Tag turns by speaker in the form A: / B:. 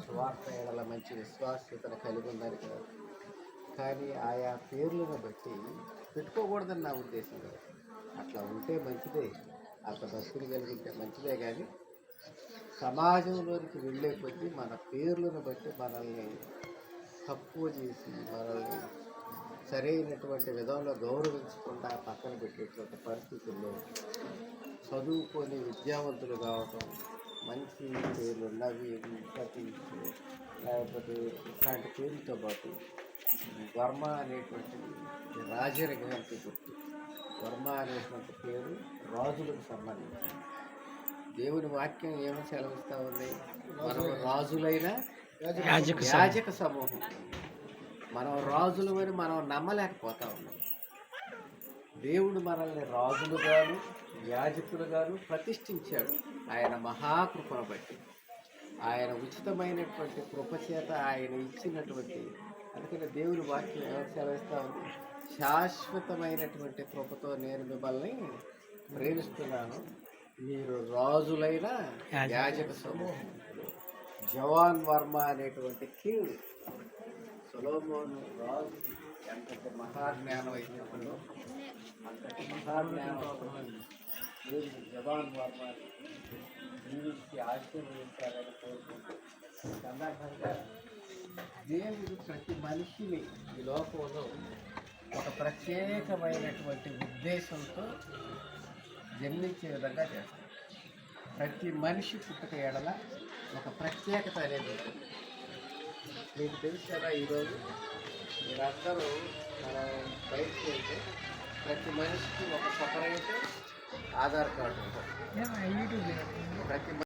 A: సువార్త ఎడల మంచి విశ్వాస్యతను కలిగి ఉందని కాదు, కానీ ఆయా పేర్లను బట్టి పెట్టుకోకూడదని నా ఉద్దేశం కాదు. అట్లా ఉంటే మంచిదే, అంత భక్తులు కలిగి ఉంటే మంచిదే, కానీ సమాజంలోనికి వెళ్ళే కొద్దీ మన పేర్లను బట్టి మనల్ని తక్కువ చేసి మనల్ని సరైనటువంటి విధంలో గౌరవించకుండా పక్కన పెట్టేటువంటి పరిస్థితుల్లో చదువుకొని విద్యావంతులు కావటం, మంచి పేర్లున్నవి సతీష్ లేకపోతే ఇట్లాంటి పేర్లతో పాటు వర్మ అనేటువంటిది రాజరికానికి గుర్తు. వర్మ అనేటువంటి పేరు రాజులకు సంబంధించింది. దేవుని వాక్యం ఏమని సెలవిస్తూ ఉంది? మనం రాజులైన యాజక సమూహం. మనం రాజులు అని మనం నమ్మలేకపోతా ఉన్నాం. దేవుడు మనల్ని రాజులుగాను యాజకులుగాను ప్రతిష్ఠించాడు ఆయన మహాకృపను బట్టి. ఆయన ఉచితమైనటువంటి కృపచేత ఆయన ఇచ్చినటువంటి, అందుకని దేవుని వాక్యం ఏమని సెలవిస్తూ ఉంది? శాశ్వతమైనటువంటి కృపతో నేను మిమ్మల్ని ప్రేమిస్తున్నాను, మీరు రాజులైన యాజక సమూహం. జవాన్ వర్మ అనేటువంటి కింగ్ సొలొమోను రాజు ఎంతటి మహాజ్ఞానం అయినప్పుడు అంతటి మహాజ్ఞానం జవాన్ వర్మ జీవించి ఆశీర్వదించాలని కోరుకుంటూ సందర్భంగా దేవుడు ప్రతి మనిషిని ఈ లోకంలో ఒక ప్రత్యేకమైనటువంటి ఉద్దేశంతో జన్మించే విధంగా చేస్తాడు. ప్రతి మనిషి పుట్టుక ఎడల ఒక ప్రత్యేకత అనేది ఉంటుంది. మీకు తెలుసు కదా, ఈరోజు మీరందరూ మనం బయటకు వెళ్తే ప్రతి మనిషికి ఒక సపరేట్ ఆధార్ కార్డు ఉంటుంది. ప్రతి